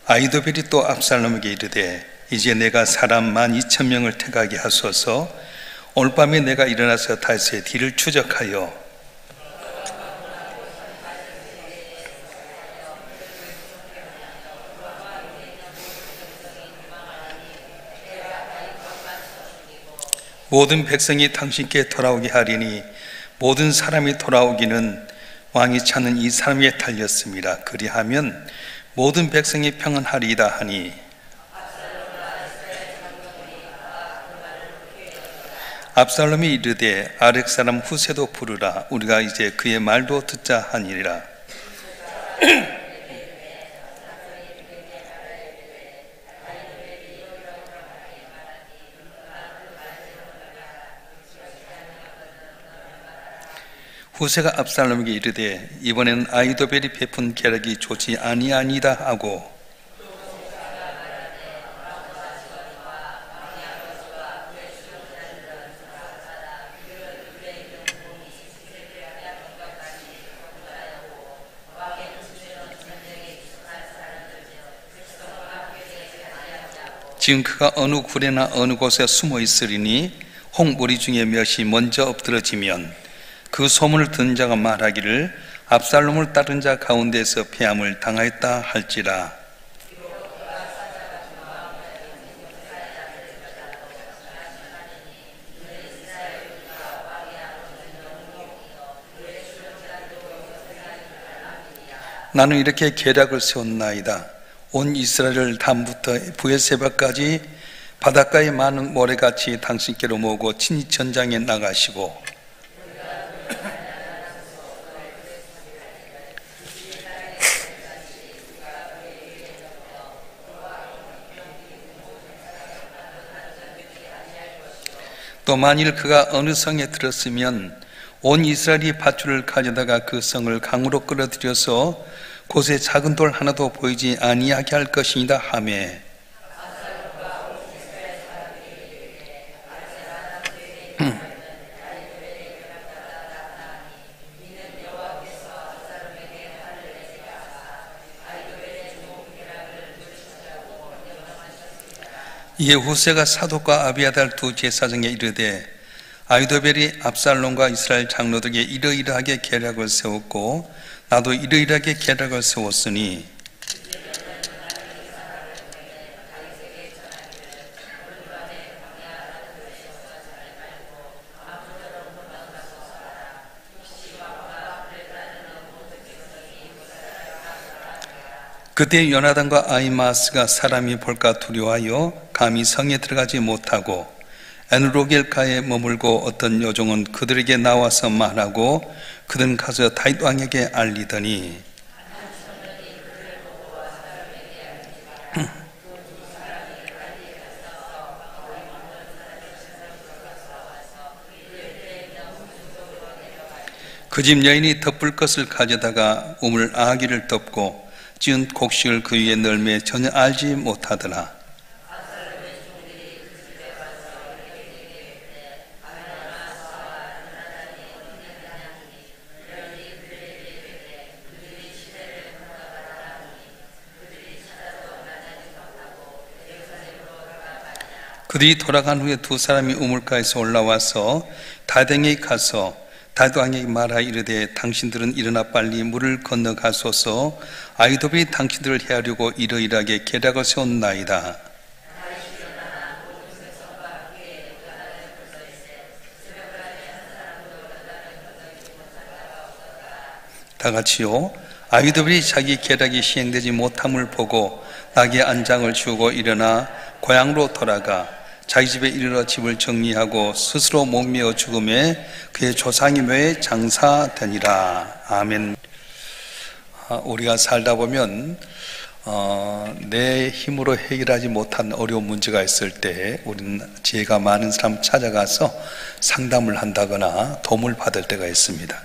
아히도벨이 또 압살롬에게 이르되 이제 내가 사람 12,000명을 택하게 하소서. 오늘 밤에 내가 일어나서 다윗의 뒤를 추적하여 모든 백성이 당신께 돌아오게 하리니 모든 사람이 돌아오기는 왕이 찾는 이 사람에 달렸습니다. 그리하면 모든 백성이 평안하리이다 하니 압살롬이 이르되 아렉 사람 후세도 부르라. 우리가 이제 그의 말도 듣자 하니라. 후세가 압살롬에게 이르되 이번에는 아히도벨이 베푼 계략이 좋지 아니하니다 하고 지금 그가 어느 굴에나 어느 곳에 숨어 있으리니 홍무리 중에 몇이 먼저 엎드러지면 그 소문을 듣는 자가 말하기를 압살롬을 따른 자 가운데서 패함을 당하였다 할지라. 나는 이렇게 계략을 세웠나이다. 온 이스라엘을 담부터 부에세바까지 바닷가의 많은 모래같이 당신께로 모으고 친히 전장에 나가시고 또 만일 그가 어느 성에 들었으면 온 이스라엘이 밧줄을 가져다가 그 성을 강으로 끌어들여서 곳에 작은 돌 하나도 보이지 아니하게 할 것이니라 하매 이에 후세가 사독과 아비아달 두 제사장에 이르되 아히도벨이 압살롬과 이스라엘 장로들에게 이러이러하게 계략을 세웠고 나도 이러이러하게 계략을 세웠으니 그때 요나단과 아히마아스가 사람이 볼까 두려워하여 감히 성에 들어가지 못하고 엔로겔가에 머물고 어떤 여종은 그들에게 나와서 말하고 그들은 가서 다윗 왕에게 알리더니 그 집 여인이 덮을 것을 가져다가 우물 아기를 덮고 지은 곡식을 그 위에 널매 전혀 알지 못하더라. 그들이 돌아간 후에 두 사람이 우물가에서 올라와서 다윗에게 가서 다윗 왕에게 말하 이르되 당신들은 일어나 빨리 물을 건너가소서. 아히도벨이 당신들을 해하려고 이러이러하게 계략을 세웠나이다. 다 같이요. 아히도벨이 자기 계략이 시행되지 못함을 보고 나귀의 안장을 주고 일어나 고향으로 돌아가 자기 집에 이르러 집을 정리하고 스스로 못 메어 죽음에 그의 조상이 묘에 장사되니라. 아멘. 우리가 살다 보면 내 힘으로 해결하지 못한 어려운 문제가 있을 때 우리는 지혜가 많은 사람 찾아가서 상담을 한다거나 도움을 받을 때가 있습니다.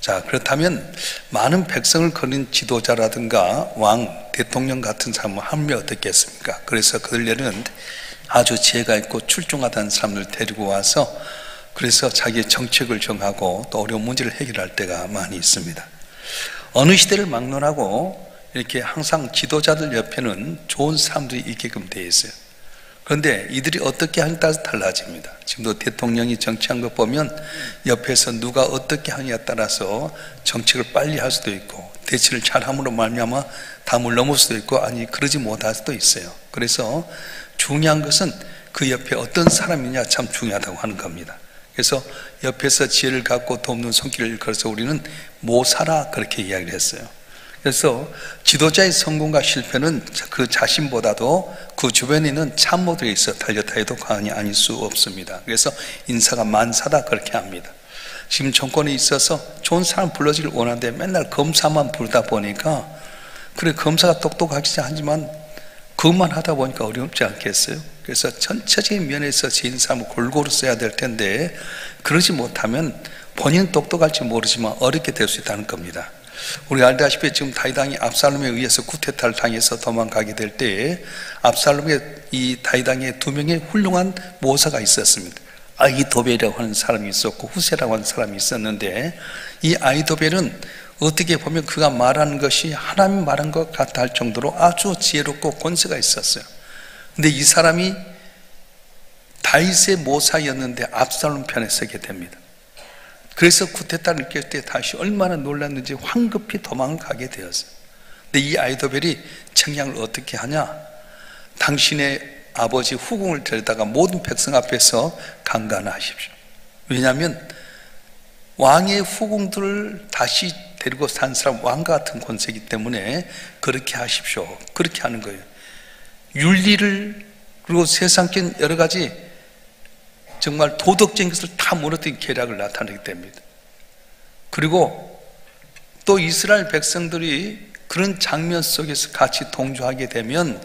자, 그렇다면 많은 백성을 거는 지도자라든가 왕, 대통령 같은 사람은 하면 어떻겠습니까? 그래서 그들에는 아주 지혜가 있고 출중하다는 사람들 데리고 와서 그래서 자기의 정책을 정하고 또 어려운 문제를 해결할 때가 많이 있습니다. 어느 시대를 막론하고 이렇게 항상 지도자들 옆에는 좋은 사람들이 있게끔 되어 있어요. 그런데 이들이 어떻게 하냐에 따라서 달라집니다. 지금도 대통령이 정치한 것 보면 옆에서 누가 어떻게 하냐에 따라서 정책을 빨리 할 수도 있고, 대치를 잘함으로 말미암아 담을 넘을 수도 있고, 아니 그러지 못할 수도 있어요. 그래서 중요한 것은 그 옆에 어떤 사람이냐 참 중요하다고 하는 겁니다. 그래서 옆에서 지혜를 갖고 돕는 손길을 일컬어서 우리는 모사라 그렇게 이야기를 했어요. 그래서 지도자의 성공과 실패는 그 자신보다도 그 주변에 있는 참모들에 있어 달렸다 해도 과언이 아닐 수 없습니다. 그래서 인사가 만사다 그렇게 합니다. 지금 정권에 있어서 좋은 사람 불러주길 원하는데 맨날 검사만 부르다 보니까, 그래 검사가 똑똑하긴 하지만 그것만 하다 보니까 어렵지 않겠어요? 그래서 전체적인 면에서 제 인사를 골고루 써야 될 텐데, 그러지 못하면 본인은 똑똑할지 모르지만 어렵게 될 수 있다는 겁니다. 우리가 알다시피 지금 다윗왕이 압살롬에 의해서 쿠데타를 당해서 도망가게 될 때에 압살롬의 이 다윗왕의 두 명의 훌륭한 모사가 있었습니다. 아히도벨이라고 하는 사람이 있었고 후세라고 하는 사람이 있었는데, 이 아히도벨은 어떻게 보면 그가 말하는 것이 하나님 말한 것 같아 할 정도로 아주 지혜롭고 권세가 있었어요. 근데 이 사람이 다윗의 모사였는데 압살롬 편에 서게 됩니다. 그래서 쿠데타를 일으킬 때 다시 얼마나 놀랐는지 황급히 도망가게 되었어요. 근데 이 아히도벨이 청량을 어떻게 하냐? 당신의 아버지 후궁을 데려다가 모든 백성 앞에서 강간하십시오. 왜냐하면 왕의 후궁들을 다시 데리고 산 사람 왕과 같은 권세이기 때문에 그렇게 하십시오. 그렇게 하는 거예요. 윤리를, 그리고 세상적인 여러 가지 정말 도덕적인 것을 다 무너뜨린 계략을 나타내게 됩니다. 그리고 또 이스라엘 백성들이 그런 장면 속에서 같이 동조하게 되면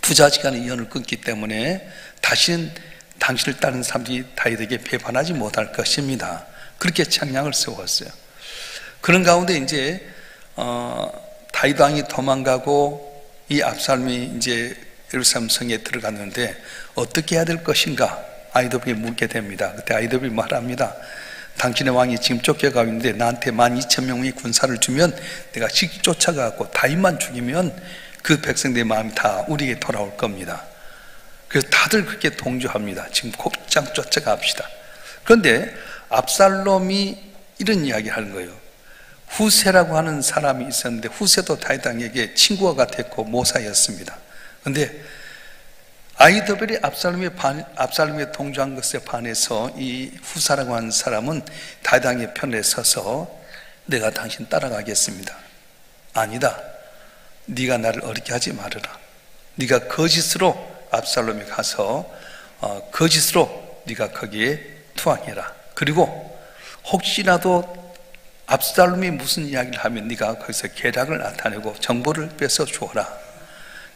부자지간의 연을 끊기 때문에 다시는 당신을 따르는 사람들이 다윗에게 배반하지 못할 것입니다. 그렇게 창량을 세웠어요. 그런 가운데 이제 다윗 왕이 도망가고 이 압살롬이 이제 예루살렘 성에 들어갔는데 어떻게 해야 될 것인가 아히도벨이 묻게 됩니다. 그때 아히도벨이 말합니다. 당신의 왕이 지금 쫓겨가고 있는데 나한테 12,000명의 군사를 주면 내가 씩 쫓아가고 다윗만 죽이면 그 백성들의 마음이 다 우리에게 돌아올 겁니다. 그래서 다들 그렇게 동조합니다. 지금 곧장 쫓아갑시다. 그런데 압살롬이 이런 이야기를 하는 거예요. 후세라고 하는 사람이 있었는데 후세도 다윗 왕에게 친구가 됐고 모사였습니다. 그런데 아히도벨이 압살롬에 동조한 것에 반해서 이 후사라고 하는 사람은 다윗 왕의 편에 서서 내가 당신 따라가겠습니다. 아니다. 네가 나를 어렵게 하지 말아라. 네가 거짓으로 압살롬에 가서 거짓으로 네가 거기에 투항해라. 그리고 혹시라도 압살롬이 무슨 이야기를 하면 네가 거기서 계략을 나타내고 정보를 뺏어 주어라.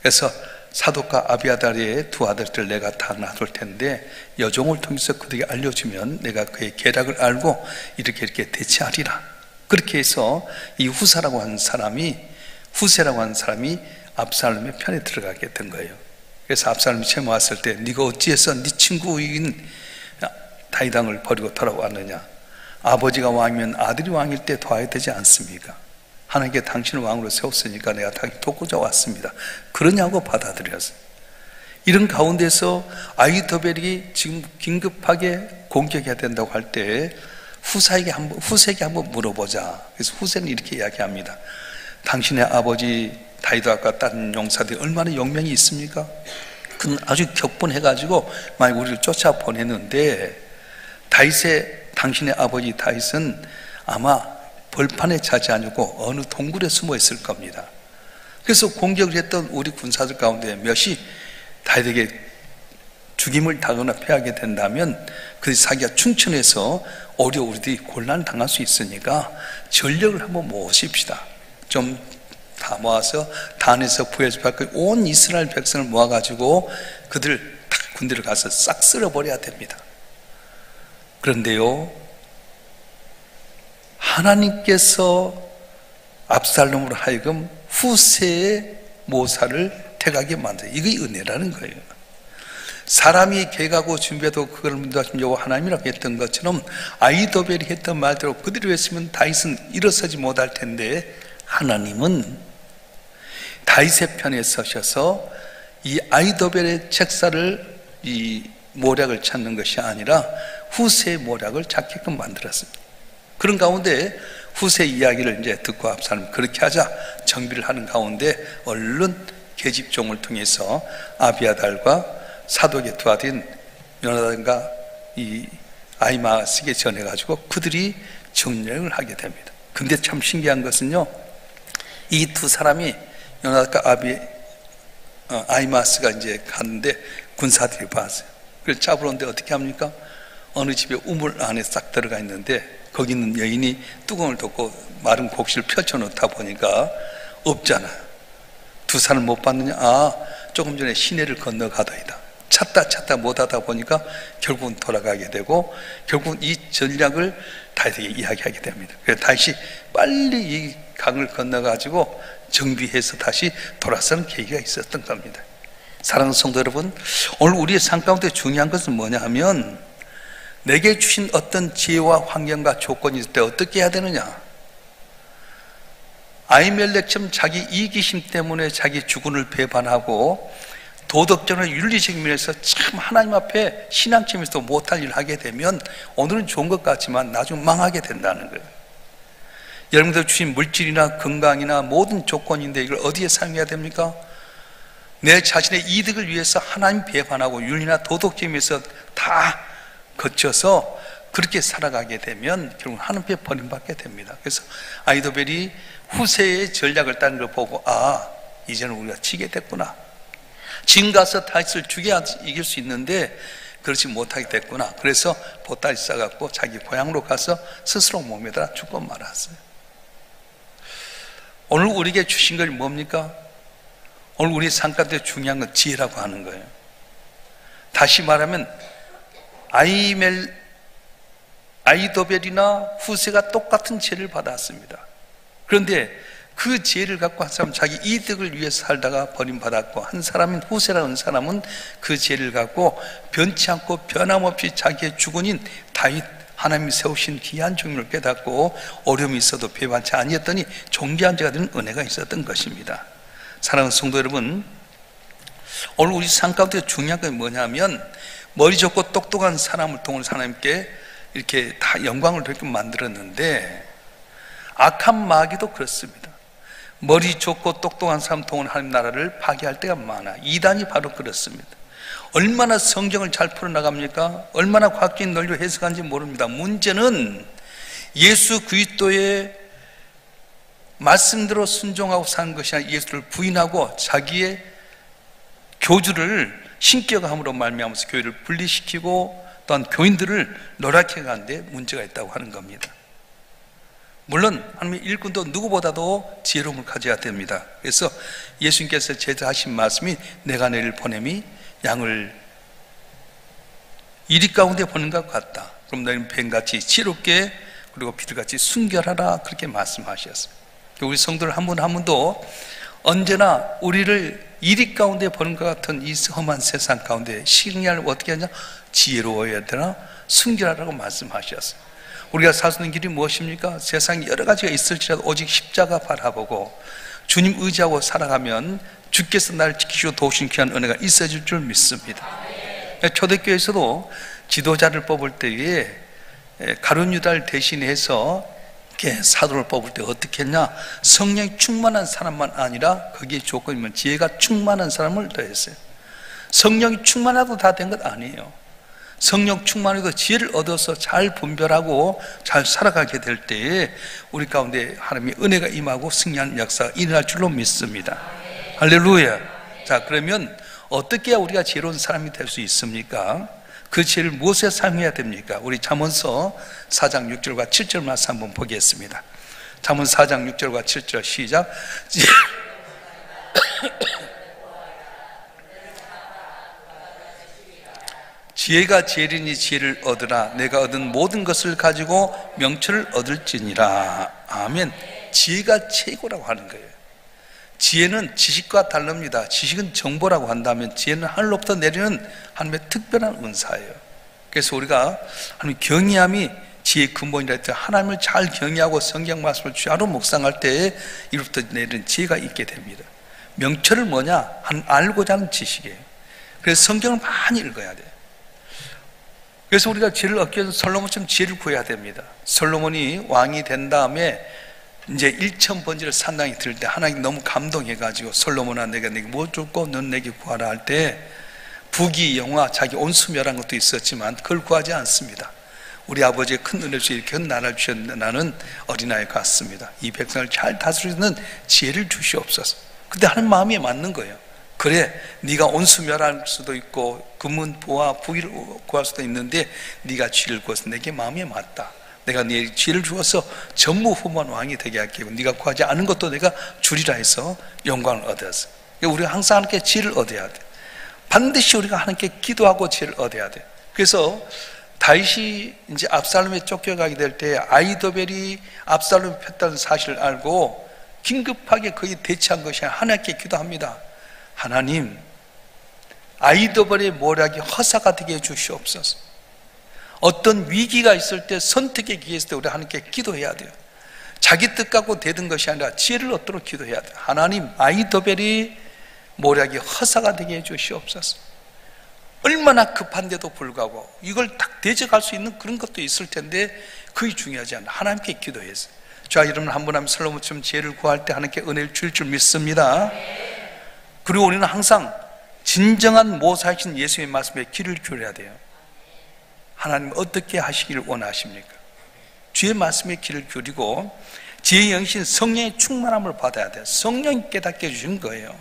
그래서 사독과 아비아달의 두 아들들 내가 다 놔둘 텐데 여종을 통해서 그들에게 알려주면 내가 그의 계략을 알고 이렇게 대치하리라. 그렇게 해서 이 후세라고 하는 사람이 압살롬의 편에 들어가게 된 거예요. 그래서 압살롬이 처음 왔을 때 네가 어찌해서 네 친구인 다윗 왕을 버리고 돌아왔느냐? 아버지가 왕이면 아들이 왕일 때 도와야 되지 않습니까? 하나님께 당신을 왕으로 세웠으니까 내가 당신 돕고자 왔습니다. 그러냐고 받아들였어요. 이런 가운데서 아히도벨이 지금 긴급하게 공격해야 된다고 할 때 후세에게 한번 물어보자. 그래서 후세는 이렇게 이야기합니다. 당신의 아버지 다윗과 다른 용사들이 얼마나 용명이 있습니까? 그는 아주 격분해가지고 만약 우리를 쫓아 보냈는데 당신의 아버지 다윗은 아마 벌판에 자지 않고 어느 동굴에 숨어 있을 겁니다. 그래서 공격을 했던 우리 군사들 가운데 몇이 다윗에게 죽임을 당하거나 패하게 된다면 그 사기가 충천해서 오히려 우리들이 곤란을 당할 수 있으니까 전력을 한번 모으십시다. 좀 다 모아서 단에서 부에서까지 온 이스라엘 백성을 모아가지고 그들 다 군대를 가서 싹 쓸어버려야 됩니다. 그런데요, 하나님께서 압살롬으로 하여금 후세의 모사를 택하게 만들어요. 이게 은혜라는 거예요. 사람이 계획하고 준비해도 그걸 인도하신 여호와 하나님이라고 했던 것처럼 아히도벨이 했던 말대로 그대로 했으면 다윗은 일어서지 못할 텐데 하나님은 다윗의 편에 서셔서 이 아이도벨의 책사를 이 모략을 찾는 것이 아니라 후세의 모략을 찾게끔 만들었습니다. 그런 가운데 후세 이야기를 이제 듣고 압살롬이 그렇게 하자 정비를 하는 가운데 얼른 계집종을 통해서 아비아달과 사독의 두 아들인 요나단과 이 아히마스에게 전해가지고 그들이 정령을 하게 됩니다. 근데 참 신기한 것은요, 이 두 사람이 요나단과 아히마스가 이제 갔는데 군사들이 봤어요. 그래서 잡으러 오는데 어떻게 합니까? 어느 집에 우물 안에 싹 들어가 있는데 거기 있는 여인이 뚜껑을 덮고 마른 곡식을 펼쳐놓다 보니까 없잖아요. 두 사람을 못 봤느냐? 조금 전에 시내를 건너가더이다. 찾다 못하다 보니까 결국은 돌아가게 되고 결국은 이 전략을 다윗에게 이야기하게 됩니다. 그래서 다윗이 빨리 이 강을 건너가지고 정비해서 다시 돌아서는 계기가 있었던 겁니다. 사랑하는 성도 여러분, 오늘 우리의 삶 가운데 중요한 것은 뭐냐 하면 내게 주신 어떤 지혜와 환경과 조건이 있을 때 어떻게 해야 되느냐. 아히멜렉처럼 자기 이기심 때문에 자기 주군을 배반하고 도덕적으로 윤리적인 면에서 참 하나님 앞에 신앙심에서 못할 일을 하게 되면 오늘은 좋은 것 같지만 나중에 망하게 된다는 거예요. 여러분들 주신 물질이나 건강이나 모든 조건인데 이걸 어디에 사용해야 됩니까? 내 자신의 이득을 위해서 하나님 배반하고 윤리나 도덕점에서 다 거쳐서 그렇게 살아가게 되면 결국 하나님께 버림받게 됩니다. 그래서 아히도벨이 후세의 전략을 따는 걸 보고 이제는 우리가 치게 됐구나. 지금 가서 다윗을 죽여야 이길 수 있는데 그렇지 못하게 됐구나. 그래서 보따리 싸갖고 자기 고향으로 가서 스스로 몸에다 죽고 말았어요. 오늘 우리에게 주신 것이 뭡니까? 오늘 우리 삶 가운데 중요한 건 지혜라고 하는 거예요. 다시 말하면 아히도벨이나 후세가 똑같은 지혜를 받았습니다. 그런데 그 지혜를 갖고 한 사람은 자기 이득을 위해서 살다가 버림받았고, 한 사람인 후세라는 사람은 그 지혜를 갖고 변치 않고 변함없이 자기의 주군인 다윗, 하나님이 세우신 귀한 종을 깨닫고 어려움이 있어도 배반치 아니었더니 존귀한 자가 되는 은혜가 있었던 것입니다. 사랑하는 성도 여러분, 오늘 우리 삶 가운데 중요한 건 뭐냐면 머리 좋고 똑똑한 사람을 통해 하나님께 이렇게 다 영광을 돌게 만들었는데 악한 마귀도 그렇습니다. 머리 좋고 똑똑한 사람 통해 하나님 나라를 파괴할 때가 많아. 이단이 바로 그렇습니다. 얼마나 성경을 잘 풀어나갑니까? 얼마나 과학적인 논리로 해석하는지 모릅니다. 문제는 예수 그리스도의 말씀대로 순종하고 사는 것이 아니라 예수를 부인하고 자기의 교주를 신격함으로 말미암아서 교회를 분리시키고 또한 교인들을 노랗게 가는데 문제가 있다고 하는 겁니다. 물론 하나님의 일꾼도 누구보다도 지혜로움을 가져야 됩니다. 그래서 예수님께서 제자하신 말씀이 내가 너희를 보냄이 양을 이리 가운데 보는 것 같다. 그럼 너희는 뱀같이 지혜롭게 그리고 비둘같이 순결하라, 그렇게 말씀하셨습니다. 우리 성도들 한 분 한 분도 언제나 우리를 이리 가운데 보는 것 같은 이 험한 세상 가운데 시행을 어떻게 하냐? 지혜로워야 되나? 순결하라고 말씀하셨어요. 우리가 살 수 있는 길이 무엇입니까? 세상에 여러 가지가 있을지라도 오직 십자가 바라보고 주님 의지하고 살아가면 주께서 나를 지키시고 도우신 귀한 은혜가 있어질 줄 믿습니다. 초대교회에서도 지도자를 뽑을 때에 가룟 유다를 대신해서 사도를 뽑을 때 어떻게 했냐? 성령이 충만한 사람만 아니라 거기에 조건이면 지혜가 충만한 사람을 더했어요. 성령이 충만하고 다 된 것 아니에요. 성령 충만해도 지혜를 얻어서 잘 분별하고 잘 살아가게 될 때에 우리 가운데 하나님의 은혜가 임하고 승리하는 역사가 일어날 줄로 믿습니다. 할렐루야. 자, 그러면 어떻게 해야 우리가 지혜로운 사람이 될 수 있습니까? 그 지혜를 무엇에 사용해야 됩니까? 우리 잠언서 4장 6절과 7절 말씀 한번 보겠습니다. 잠언 4장 6절과 7절 시작. 지혜가 지혜리니 지혜를 얻으라. 내가 얻은 모든 것을 가지고 명철을 얻을지니라. 아멘. 지혜가 최고라고 하는 거예요. 지혜는 지식과 다릅니다. 지식은 정보라고 한다면 지혜는 하늘로부터 내리는 하나님의 특별한 은사예요. 그래서 우리가 하나님 경외함이 지혜의 근본이라 했더니 하나님을 잘 경외하고 성경 말씀을 주야로 묵상할 때에 이로부터 내리는 지혜가 있게 됩니다. 명철을 뭐냐? 알고자 하는 지식이에요. 그래서 성경을 많이 읽어야 돼요. 그래서 우리가 지혜를 얻기 위해서 솔로몬처럼 지혜를 구해야 됩니다. 솔로몬이 왕이 된 다음에 이제 1천 번지를 산당에 들 때 하나님 너무 감동해가지고 솔로몬아 내가 네게 뭐 줄고 넌 내게 구하라 할 때 부귀 영화 자기 온수멸한 것도 있었지만 그걸 구하지 않습니다. 우리 아버지의 큰 은혜를 주셔서 이렇게 나라를 주셨는데 나는 어린아이 같습니다. 이 백성을 잘 다스리는 지혜를 주시옵소서. 근데 하는 마음이 맞는 거예요. 그래 네가 온수멸할 수도 있고 금은보와 부귀를 구할 수도 있는데 네가 지혜를 구해서 내게 마음이 맞다. 내가 네 지혜를 주어서 전무후무한 왕이 되게 할게. 네가 구하지 않은 것도 내가 주리라 해서 영광을 얻었어. 우리가 항상 하나님께 지혜를 얻어야 돼. 반드시 우리가 하나님께 기도하고 지혜를 얻어야 돼. 그래서 다윗이 이제 압살롬에 쫓겨가게 될 때 아히도벨이 압살롬을 폈다는 사실을 알고 긴급하게 거의 대처한 것이 하나님께 기도합니다. 하나님, 아히도벨의 모략이 허사가 되게 해주시옵소서. 어떤 위기가 있을 때 선택의 기회 있을 때 우리 하나님께 기도해야 돼요. 자기 뜻 갖고 되는 것이 아니라 지혜를 얻도록 기도해야 돼요. 하나님, 아히도벨이 모략이 허사가 되게 해주시옵소서. 얼마나 급한데도 불구하고 이걸 딱 대적할 수 있는 그런 것도 있을 텐데 그게 중요하지 않아. 하나님께 기도해서. 자, 여러분 한 번 하면 솔로몬처럼 지혜를 구할 때 하나님께 은혜를 줄 줄 믿습니다. 그리고 우리는 항상 진정한 모사이신 예수의 말씀에 귀를 기울여야 돼요. 하나님 어떻게 하시기를 원하십니까? 주의 말씀에 귀를 기울이고 지혜의 영신 성령의 충만함을 받아야 돼요. 성령이 깨닫게 해주신 거예요.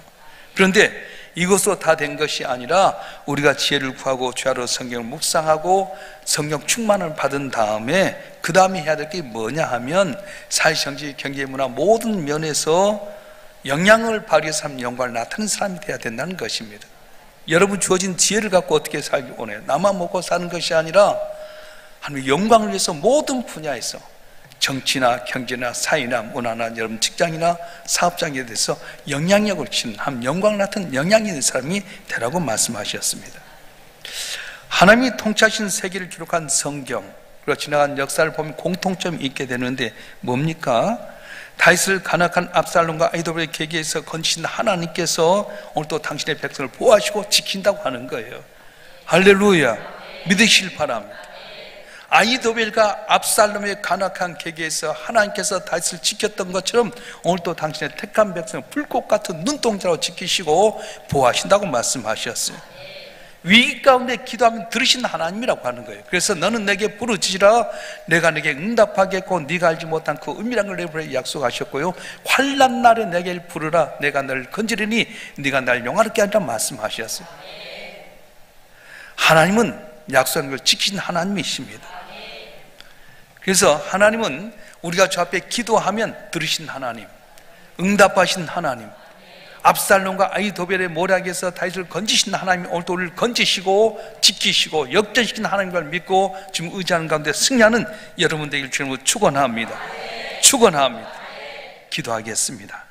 그런데 이것으로 다 된 것이 아니라 우리가 지혜를 구하고 주야로 성경을 묵상하고 성령 충만을 받은 다음에 그 다음에 해야 될 게 뭐냐 하면 사회정치, 경제문화 모든 면에서 영향을 발휘해서 하는 영광을 나타내는 사람이 되어야 된다는 것입니다. 여러분 주어진 지혜를 갖고 어떻게 살기 원해요? 나만 먹고 사는 것이 아니라 하나님의 영광을 위해서 모든 분야에서 정치나 경제나 사회나 문화나 여러분 직장이나 사업장에 대해서 영향력을 끼치는 한 영광을 나타내는 영향이 있는 사람이 되라고 말씀하셨습니다. 하나님이 통치하신 세계를 기록한 성경, 그리고 지나간 역사를 보면 공통점이 있게 되는데 뭡니까? 다윗을 간악한 압살롬과 아히도벨의 계기에서 건지신 하나님께서 오늘 또 당신의 백성을 보호하시고 지킨다고 하는 거예요. 할렐루야. 믿으실 바랍니다. 아히도벨과 압살롬의 간악한 계기에서 하나님께서 다윗을 지켰던 것처럼 오늘 또 당신의 택한 백성을 불꽃 같은 눈동자로 지키시고 보호하신다고 말씀하셨어요. 위기 가운데 기도하면 들으신 하나님이라고 하는 거예요. 그래서 너는 내게 부르짖으라 내가 내게 응답하겠고 네가 알지 못한 그 은밀한 걸 내게 약속하셨고요, 환난 날에 내게 부르라 내가 너를 건지리니 네가 날 용화롭게 하리라 말씀하셨어요. 하나님은 약속한 걸 지키신 하나님이십니다. 그래서 하나님은 우리가 주 앞에 기도하면 들으신 하나님, 응답하신 하나님, 압살롬과 아히도벨의 모략에서 다윗을 건지신 하나님이 오늘도 우리를 건지시고 지키시고 역전시킨 하나님인 걸 믿고 지금 의지하는 가운데 승리하는 여러분 되길 주님으로 축원합니다. 축원합니다. 기도하겠습니다.